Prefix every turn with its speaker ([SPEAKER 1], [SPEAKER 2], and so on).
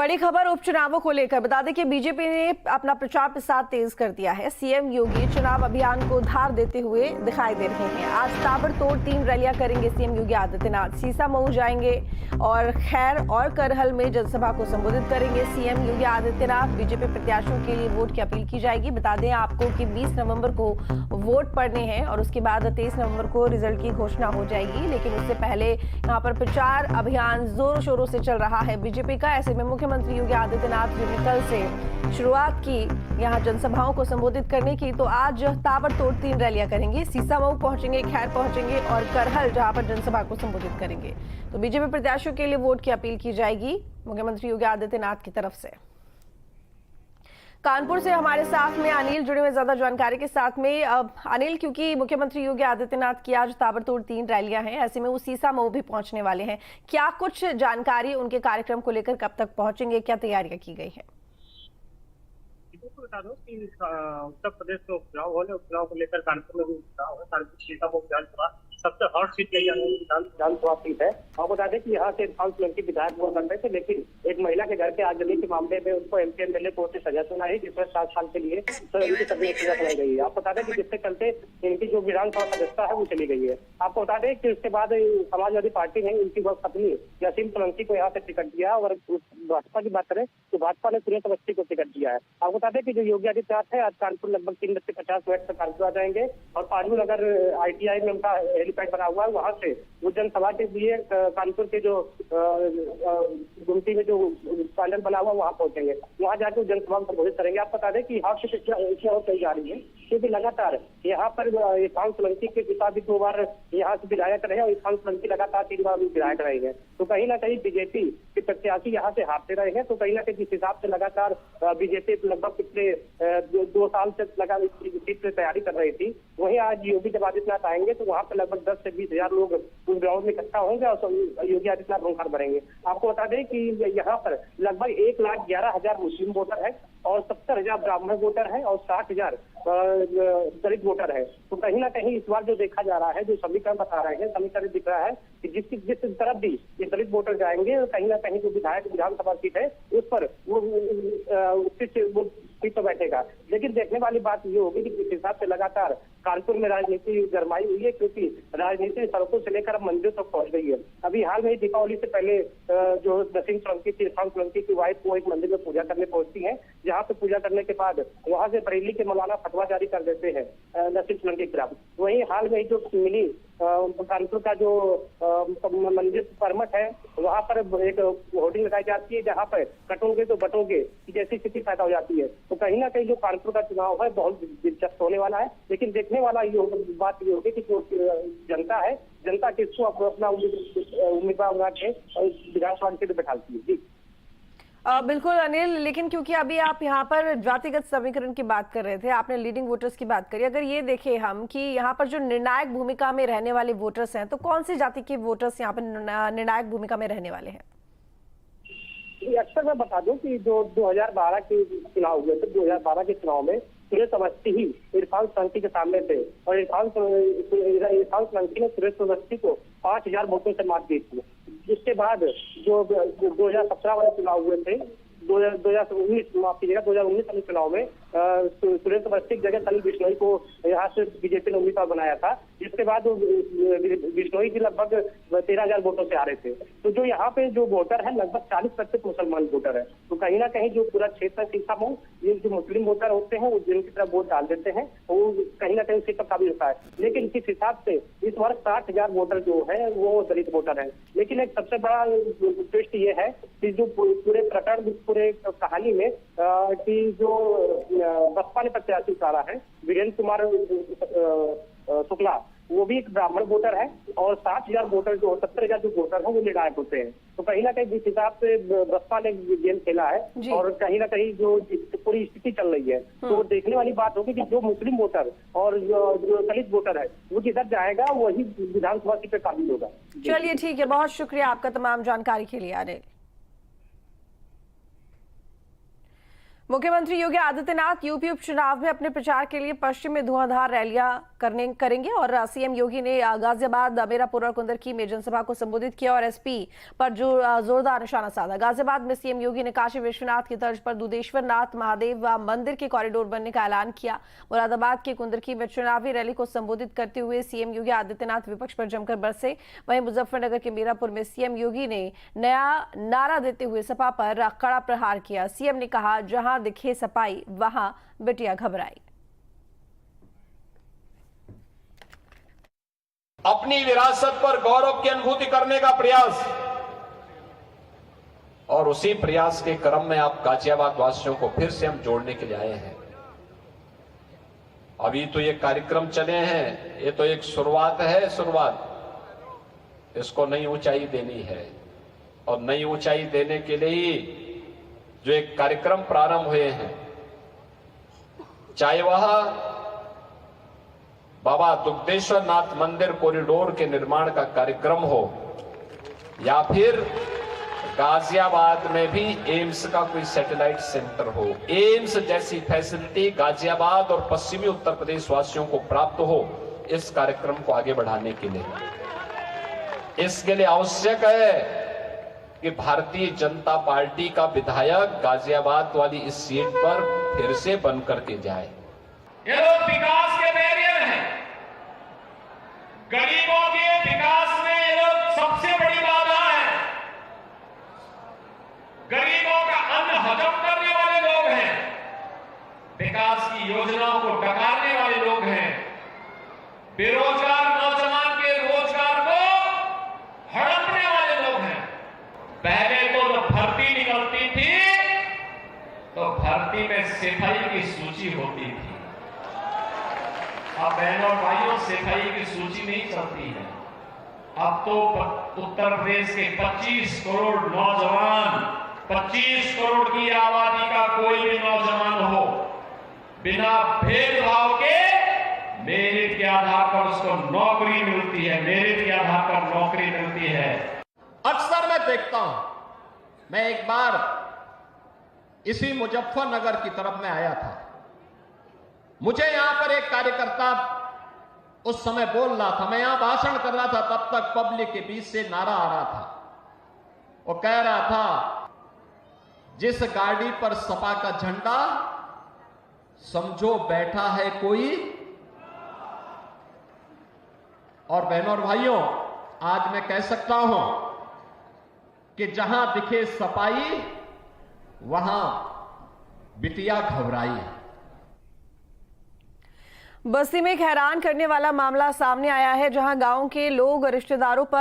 [SPEAKER 1] बड़ी खबर उपचुनावों को लेकर बता दें कि बीजेपी ने अपना प्रचार प्रसार तेज कर दिया है। सीएम योगी चुनाव अभियान को धार देते हुए दिखाई दे रहे हैं। आज ताबड़तोड़ 3 रैलियां करेंगे सीएम योगी आदित्यनाथ। सीसामऊ जाएंगे और खैर और करहल में जनसभा को संबोधित करेंगे सीएम योगी आदित्यनाथ। बीजेपी प्रत्याशियों के लिए वोट की अपील की जाएगी। बता दें आपको कि 20 नवंबर को वोट पड़ने हैं और उसके बाद 23 नवंबर को रिजल्ट की घोषणा हो जाएगी। लेकिन उससे पहले यहाँ पर प्रचार अभियान जोरों शोरों से चल रहा है बीजेपी का। ऐसे में मुख्यमंत्री योगी आदित्यनाथ जी ने कल से शुरुआत की यहां जनसभाओं को संबोधित करने की, तो आज ताबड़तोड़ 3 रैलियां करेंगे। सीसामऊ पहुंचेंगे, खैर पहुंचेंगे और करहल जहां पर जनसभा को संबोधित करेंगे। तो बीजेपी प्रत्याशियों के लिए वोट की अपील की जाएगी मुख्यमंत्री योगी आदित्यनाथ की तरफ से। कानपुर से हमारे साथ में अनिल जुड़े हुए ज्यादा जानकारी के साथ में। अनिल, क्योंकि मुख्यमंत्री योगी आदित्यनाथ की आज ताबड़तोड़ 3 रैलियां हैं, ऐसे में वो सीसामऊ भी पहुंचने वाले हैं। क्या कुछ जानकारी उनके कार्यक्रम को लेकर, कब तक पहुंचेंगे, क्या तैयारियां की गई है?
[SPEAKER 2] बता दो कि उत्तर प्रदेश में उपचुनाव हो रहे, उपचुनाव को लेकर कानपुर में भी उपचुनाव है। कानपुर सीतामऊ विधानसभा सबसे हॉट सीट विधानसभा सीट है। और बता दें कि यहाँ से इरफान सोलंकी विधायक हुआ करते थे, लेकिन एक महिला के घर के आगजनी के मामले में उनको एमपी एमएलए कोर्ट से सजा सुनाई, जिसमें 7 साल के लिए सभी सजा सुनाई गई है। आपको बता दें कि जिससे चलते इनकी जो विधानसभा सदस्यता है वो चली गई है। आपको बता दें कि उसके बाद समाजवादी पार्टी ने इनकी पत्नी यासीन सोलंकी को यहाँ से टिकट दिया। और भाजपा की बात करें तो भाजपा ने सुरेश अवस्थी को टिकट दिया है। आपको बता दें कि जो योगी आदित्यनाथ है आज कानपुर लगभग 3:50 तक कानपुर आ जाएंगे और पांडू नगर ITI में उनका हेलीपैड बना हुआ है, वहां से वो जनसभा के लिए कानपुर के जो गुमती में जो पैनल बना हुआ वहां पहुंचेंगे। वहां जाकर जनसभा को संबोधित करेंगे। आप बता दें कि यहाँ से इसलिए और कही जा रही है क्योंकि लगातार यहाँ पर इरफान सोलंकी के पिता भी 2 बार यहाँ से विधायक रहे और इरफान सोलंकी लगातार 3 बार विधायक रहे हैं। तो कहीं ना कहीं बीजेपी के प्रत्याशी यहाँ से हारते रहे हैं। तो कहीं ना कहीं जिस हिसाब से लगातार बीजेपी लगभग पिछले 2 साल से लगा सीट पर तैयारी कर रही थी, वहीं आज योगी जब आदित्यनाथ आएंगे तो वहाँ पर लगभग 10 से 20 हजार लोग उस ग्राउंड में इकट्ठा होंगे और योगी आदित्यनाथ हुंकार भरेंगे। आपको बता दें कि यहाँ पर लगभग 1,11,000 मुस्लिम वोटर है और 70,000 ब्राह्मण वोटर है और 60,000 दलित वोटर है। तो कहीं ना कहीं इस बार जो देखा जा रहा है, जो समीकरण बता रहे हैं, समीकरण दिख रहा है कि जिस तरफ भी ये दलित वोटर जाएंगे कहीं ना कहीं जो विधायक विधानसभा सीट है उस पर वो सीट पर बैठेगा। लेकिन देखने वाली बात ये होगी कि जिस हिसाब से लगातार कानपुर में राजनीति गरमाई हुई है, क्योंकि राजनीति सड़कों से लेकर मंदिरों तक पहुंच गई है। अभी हाल में ही दीपावली से पहले जो नसीम सोलंकी थी, इरफान सोलंकी की वाइफ वो एक मंदिर में पूजा करने पहुंचती है, जहाँ पे पूजा करने के बाद वहां से बरेली के मौलाना फतवा जारी कर देते हैं नसीम सोलंकी के खिलाफ। वहीं हाल में ही जो मिली कानपुर का जो मंदिर परमठ है, वहां पर एक होर्डिंग लगाई जाती है जहां पर कटोगे तो बटोगे जैसी स्थिति पैदा हो जाती है। तो कहीं ना कहीं जो कानपुर का चुनाव है बहुत दिलचस्प होने वाला है। लेकिन देखने वाला बात ये होगी कि जो जनता है, जनता किसको अपना उम्मीदवार बना के विधानसभा के लिए बैठाती है। जी
[SPEAKER 1] बिल्कुल अनिल, लेकिन क्योंकि अभी आप यहाँ पर जातिगत समीकरण की बात कर रहे थे, आपने लीडिंग वोटर्स की बात करी। अगर ये देखें हम कि यहाँ पर जो निर्णायक भूमिका में रहने वाले वोटर्स हैं, तो कौन सी जाति के वोटर्स यहाँ पर निर्णायक भूमिका में रहने वाले हैं?
[SPEAKER 2] अक्सर मैं बता दूं कि जो 2012 के चुनाव हुए थे, 2012 के चुनाव में सुरेश अवस्थी ही इरफान सोलंकी के सामने थे और इरफान सोलंकी ने सुरेश अवस्थी को 5,000 वोटों से मात दी थी। इसके बाद जो 2017 वाले चुनाव हुए थे, 2019 माफ कीजिएगा 2019 वाले चुनाव में सुरेश अवस्थी की जगह सनी बिश्नोई को यहाँ से बीजेपी ने उम्मीदवार बनाया था, जिसके बाद बिश्नोई की लगभग 13,000 वोटों से आ रहे थे। तो जो यहाँ पे जो वोटर है लगभग 40% मुसलमान वोटर है। तो कहीं ना कहीं जो पूरा क्षेत्र है सीतामऊ, ये जो मुस्लिम वोटर होते हैं वो जिनकी तरफ वोट डाल देते हैं वो कहीं ना कहीं सीट पर काबिल होता है। लेकिन किस हिसाब से इस बार 60,000 वोटर जो है वो दलित वोटर है। लेकिन एक सबसे बड़ा ट्विस्ट ये है कि जो पूरे प्रकरण, पूरे कहानी में कि जो बसपा ने प्रत्याशी उतारा है वीरेंद्र कुमार शुक्ला, वो भी एक ब्राह्मण वोटर है और 60,000 वोटर जो 70,000 जो वोटर हैं वो निर्णायक होते हैं। तो कहीं ना कहीं जिस हिसाब से बसपा ने गेम खेला है और कहीं ना कहीं जो पूरी स्थिति चल रही है, तो देखने वाली बात होगी कि जो मुस्लिम वोटर और जो दलित वोटर है वो जिधर जाएगा वही विधानसभा सीट पे काबिल होगा।
[SPEAKER 1] चलिए ठीक है, बहुत शुक्रिया आपका तमाम जानकारी के लिए अनिल। मुख्यमंत्री योगी आदित्यनाथ यूपी उपचुनाव में अपने प्रचार के लिए पश्चिम में धुआंधार रैलियां करेंगे और सीएम योगी ने गाजियाबाद, मीरापुर और कुंदरकी में जनसभा को संबोधित किया और एसपी पर जो जोरदार निशाना साधा। गाजियाबाद में सीएम योगी ने काशी विश्वनाथ की तर्ज पर दुधेश्वर नाथ महादेव मंदिर के कॉरिडोर बनने का ऐलान किया। मुरादाबाद के कुंदरकी में चुनावी रैली को संबोधित करते हुए सीएम योगी आदित्यनाथ विपक्ष पर जमकर बरसे। वहीं मुजफ्फरनगर के मीरापुर में सीएम योगी ने नया नारा देते हुए सपा पर कड़ा प्रहार किया। सीएम ने कहा, जहां दिखे सपाई वहां बिटिया घबराई।
[SPEAKER 3] अपनी विरासत पर गौरव की अनुभूति करने का प्रयास, और उसी प्रयास के क्रम में आप गाजियाबाद वासियों को फिर से हम जोड़ने के लिए आए हैं। अभी तो ये कार्यक्रम चले हैं, ये तो एक शुरुआत है। शुरुआत, इसको नई ऊंचाई देनी है और नई ऊंचाई देने के लिए जो एक कार्यक्रम प्रारंभ हुए हैं, चाहे वह बाबा दुग्धेश्वर नाथ मंदिर कॉरिडोर के निर्माण का कार्यक्रम हो या फिर गाजियाबाद में भी एम्स का कोई सैटेलाइट सेंटर हो। एम्स जैसी फैसिलिटी गाजियाबाद और पश्चिमी उत्तर प्रदेश वासियों को प्राप्त हो, इस कार्यक्रम को आगे बढ़ाने के लिए इसके लिए आवश्यक है कि भारतीय जनता पार्टी का विधायक गाजियाबाद वाली इस सीट पर फिर से बन करके जाए।
[SPEAKER 4] ये लोग विकास के बैरियर हैं, गरीबों के विकास में ये लोग सबसे बड़ी बाधा है। गरीबों का अन्न हजम करने वाले लोग हैं, विकास की योजनाओं को डकारने वाले लोग हैं, बेरोजगार नौजवान के रोजगार को हड़पने वाले लोग हैं। पहले तो जब भर्ती निकलती थी तो भर्ती में सिपाही की सूची होती थी। अब बहनों और भाइयों, सिपाही की सूची नहीं चलती है। अब तो उत्तर प्रदेश के 25 करोड़ नौजवान, 25 करोड़ की आबादी का कोई भी नौजवान हो, बिना भेदभाव के मेरिट के आधार पर उसको नौकरी मिलती है। मेरिट के आधार पर नौकरी मिलती है।
[SPEAKER 5] अक्सर मैं देखता हूं, मैं एक बार इसी मुजफ्फरनगर की तरफ में आया था। मुझे यहां पर एक कार्यकर्ता उस समय बोल रहा था, मैं यहां भाषण कर रहा था, तब तक पब्लिक के बीच से नारा आ रहा था। वो कह रहा था, जिस गाड़ी पर सपा का झंडा, समझो बैठा है कोई। और बहनों और भाइयों, आज मैं कह सकता हूं कि जहां दिखे सपाई वहां बिटिया घबराई।
[SPEAKER 1] बस्ती में एक हैरान करने वाला मामला सामने आया है, जहां गांव के लोग रिश्तेदारों पर